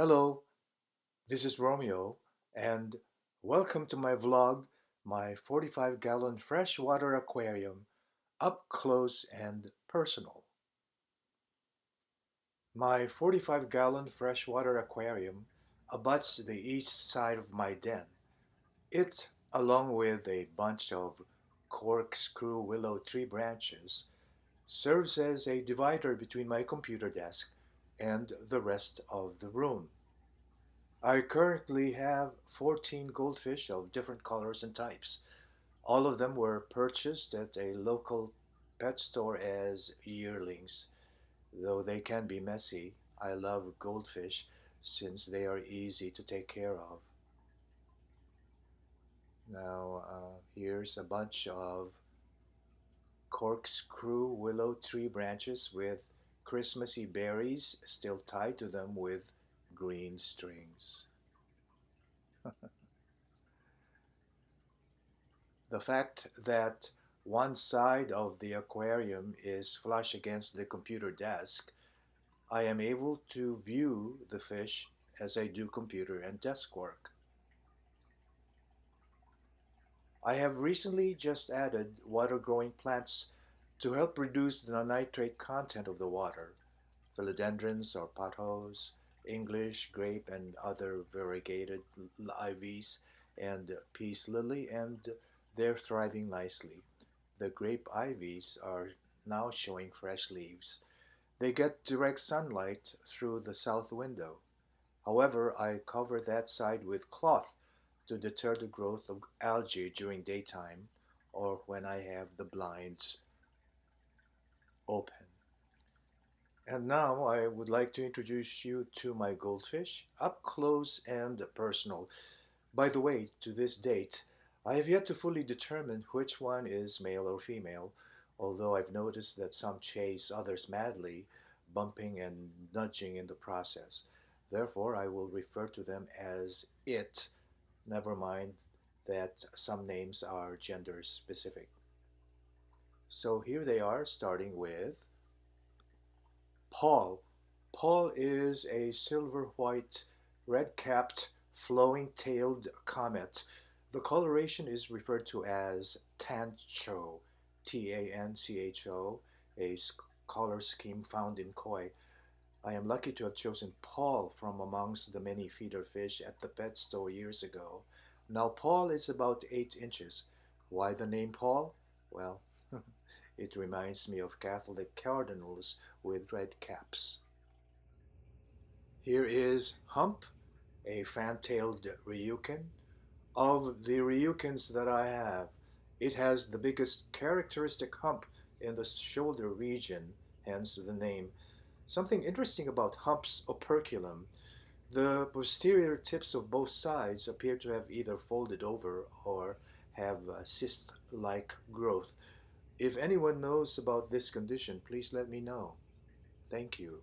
Hello, this is Romeo, and welcome to my vlog, my 45-gallon freshwater aquarium, up close and personal. My 45-gallon freshwater aquarium abuts the east side of my den. It, along with a bunch of corkscrew willow tree branches, serves as a divider between my computer desk and the rest of the room. I currently have 14 goldfish of different colors and types. All of them were purchased at a local pet store as yearlings. Though they can be messy, I love goldfish since they are easy to take care of. Now, here's a bunch of corkscrew willow tree branches with Christmassy berries still tied to them with green strings. The fact that one side of the aquarium is flush against the computer desk, I am able to view the fish as I do computer and desk work. I have recently just added water growing plants to help reduce the nitrate content of the water. Philodendrons or pothos, English grape and other variegated ivies, and peace lily, and they're thriving nicely. The grape ivies are now showing fresh leaves. They get direct sunlight through the south window. However, I cover that side with cloth to deter the growth of algae during daytime or when I have the blinds open. And now I would like to introduce you to my goldfish, up close and personal. By the way, to this date, I have yet to fully determine which one is male or female, although I've noticed that some chase others madly, bumping and nudging in the process. Therefore, I will refer to them as it, never mind that some names are gender specific. So here they are, starting with Paul. Paul is a silver-white, red-capped, flowing-tailed comet. The coloration is referred to as tancho, Tancho, a color scheme found in koi. I am lucky to have chosen Paul from amongst the many feeder fish at the pet store years ago. Now Paul is about 8 inches. Why the name Paul? Well, it reminds me of Catholic cardinals with red caps. Here is Hump, a fan-tailed Ryukin. Of the Ryukins that I have, it has the biggest characteristic hump in the shoulder region, hence the name. Something interesting about Hump's operculum, the posterior tips of both sides appear to have either folded over or have cyst-like growth. If anyone knows about this condition, please let me know. Thank you.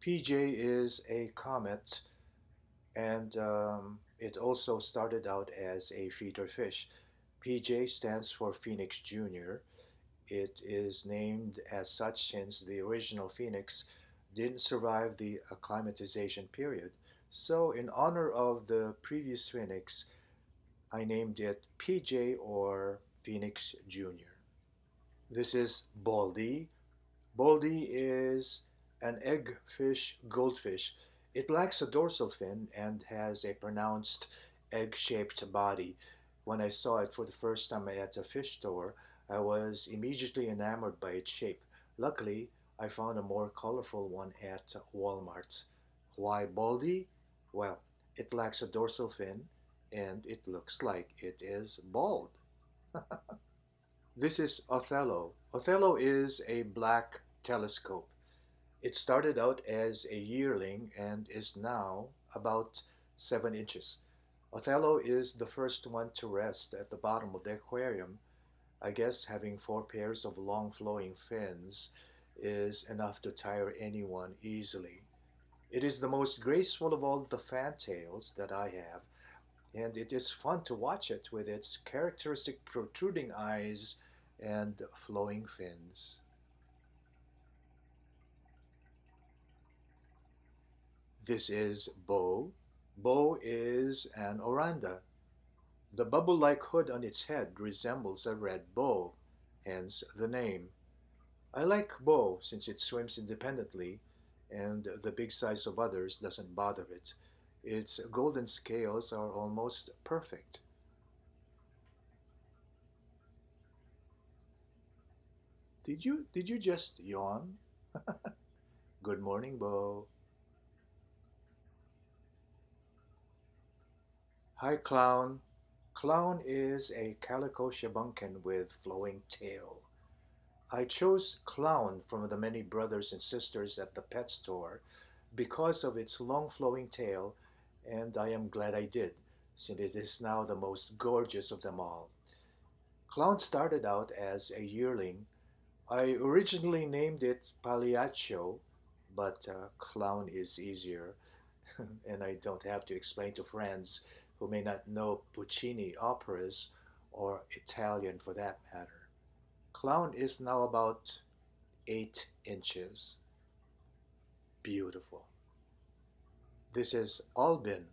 PJ is a comet, and it also started out as a feeder fish. PJ stands for Phoenix Junior. It is named as such since the original Phoenix didn't survive the acclimatization period. So, in honor of the previous Phoenix, I named it PJ or Phoenix Junior. This is Baldy. Baldy is an eggfish goldfish. It lacks a dorsal fin and has a pronounced egg-shaped body. When I saw it for the first time at a fish store, I was immediately enamored by its shape. Luckily, I found a more colorful one at Walmart. Why Baldy? Well, it lacks a dorsal fin and it looks like it is bald. This is Othello. Othello is a black telescope. It started out as a yearling and is now about 7 inches. Othello is the first one to rest at the bottom of the aquarium. I guess having 4 pairs of long flowing fins is enough to tire anyone easily. It is the most graceful of all the fantails that I have, and it is fun to watch it with its characteristic protruding eyes and flowing fins. This is Bo. Bo is an oranda. The bubble-like hood on its head resembles a red bow, hence the name. I like Bo since it swims independently and the big size of others doesn't bother it. Its golden scales are almost perfect. Did you just yawn? Good morning, Bo. Hi, Clown. Clown is a calico shabunkin with flowing tail. I chose Clown from the many brothers and sisters at the pet store because of its long flowing tail, and I am glad I did, since it is now the most gorgeous of them all. Clown started out as a yearling. I originally named it Pagliaccio, but Clown is easier, and I don't have to explain to friends who may not know Puccini operas or Italian for that matter. Clown is now about 8 inches. Beautiful. This is Albin.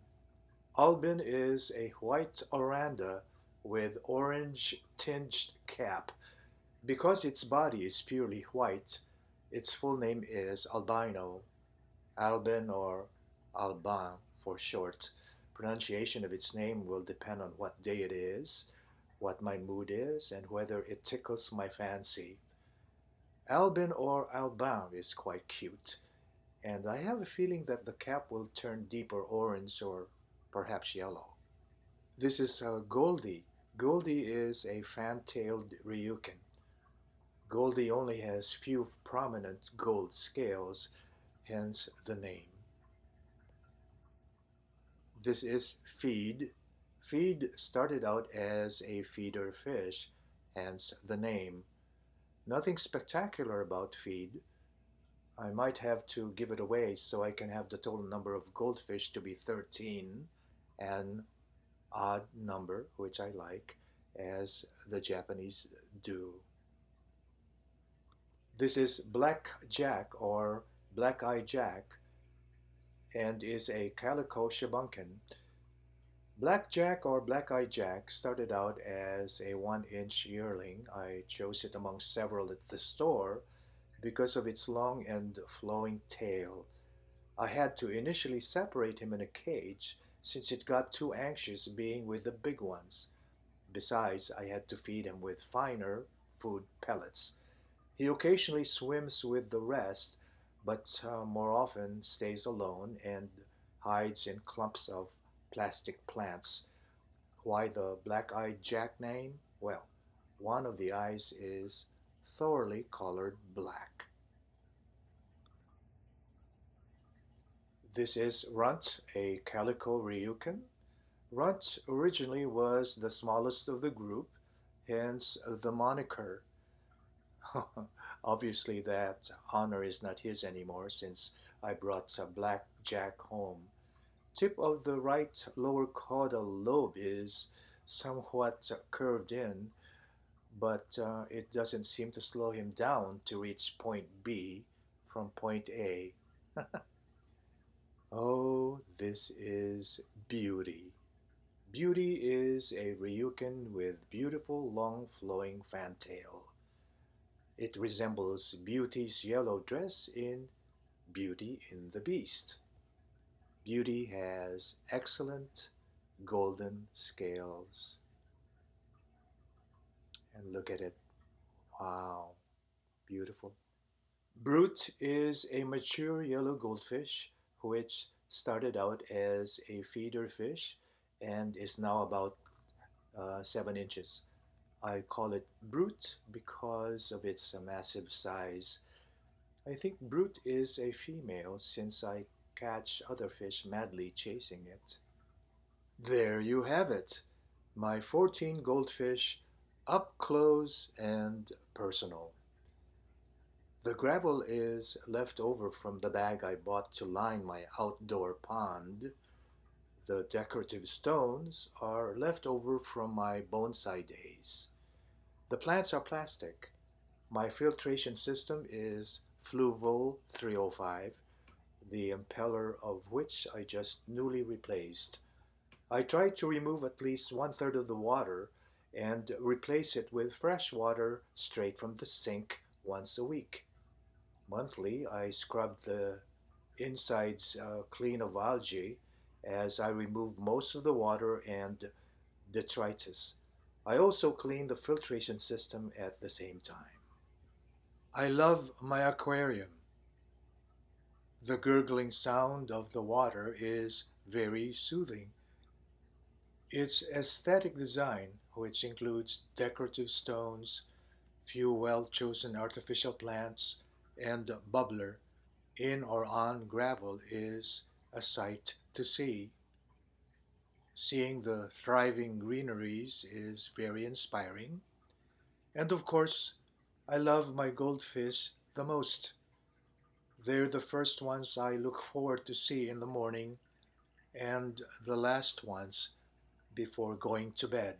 Albin is a white oranda with orange tinged cap. Because its body is purely white, its full name is albino, Albin or Alban for short. Pronunciation of its name will depend on what day it is, what my mood is, and whether it tickles my fancy. Albin or Alban is quite cute, and I have a feeling that the cap will turn deeper orange or perhaps yellow. This is Goldie. Goldie is a fan-tailed Ryukin. Goldie only has few prominent gold scales, hence the name. This is Feed. Feed started out as a feeder fish, hence the name. Nothing spectacular about Feed. I might have to give it away so I can have the total number of goldfish to be 13, an odd number, which I like, as the Japanese do. This is Black Jack or Black Eye Jack and is a calico shabunkin. Black Jack or Black Eye Jack started out as a 1 inch yearling. I chose it among several at the store because of its long and flowing tail. I had to initially separate him in a cage since it got too anxious being with the big ones. Besides, I had to feed him with finer food pellets. He occasionally swims with the rest, but more often stays alone and hides in clumps of plastic plants. Why the black-eyed Jack name? Well, one of the eyes is thoroughly colored black. This is Runt, a calico Ryukin. Runt originally was the smallest of the group, hence the moniker. Obviously, that honor is not his anymore since I brought Black Jack home. Tip of the right lower caudal lobe is somewhat curved in, but it doesn't seem to slow him down to reach point B from point A. Oh, this is Beauty. Beauty is a Ryukin with beautiful long flowing fantail. It resembles Beauty's yellow dress in Beauty and the Beast. Beauty has excellent golden scales. And look at it. Wow, beautiful. Brute is a mature yellow goldfish which started out as a feeder fish and is now about 7 inches. I call it Brute because of its massive size. I think Brute is a female since I catch other fish madly chasing it. There you have it, my 14 goldfish up close and personal. The gravel is left over from the bag I bought to line my outdoor pond. The decorative stones are left over from my bonsai days. The plants are plastic. My filtration system is Fluval 305. the impeller of which I just newly replaced. I try to remove at least one-third of the water and replace it with fresh water straight from the sink once a week. Monthly, I scrub the insides clean of algae as I remove most of the water and detritus. I also clean the filtration system at the same time. I love my aquarium. The gurgling sound of the water is very soothing. Its aesthetic design, which includes decorative stones, few well chosen artificial plants, and bubbler in or on gravel, is a sight to see. Seeing the thriving greeneries is very inspiring. And of course, I love my goldfish the most. They're the first ones I look forward to see in the morning and the last ones before going to bed.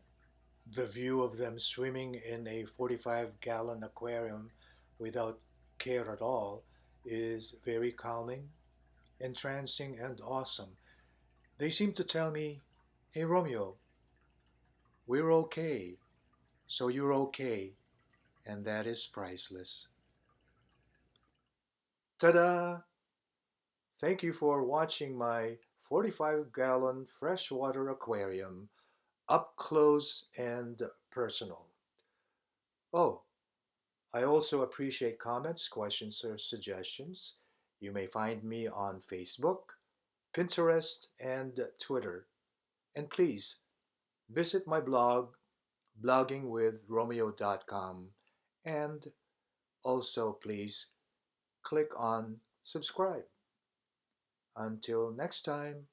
The view of them swimming in a 45-gallon aquarium without care at all is very calming, entrancing, and awesome. They seem to tell me, "Hey Romeo, we're okay, so you're okay," and that is priceless. Ta-da! Thank you for watching my 45-gallon freshwater aquarium up close and personal. Oh, I also appreciate comments, questions, or suggestions. You may find me on Facebook, Pinterest, and Twitter. And please visit my blog, bloggingwithromeo.com, and also please click on subscribe. Until next time.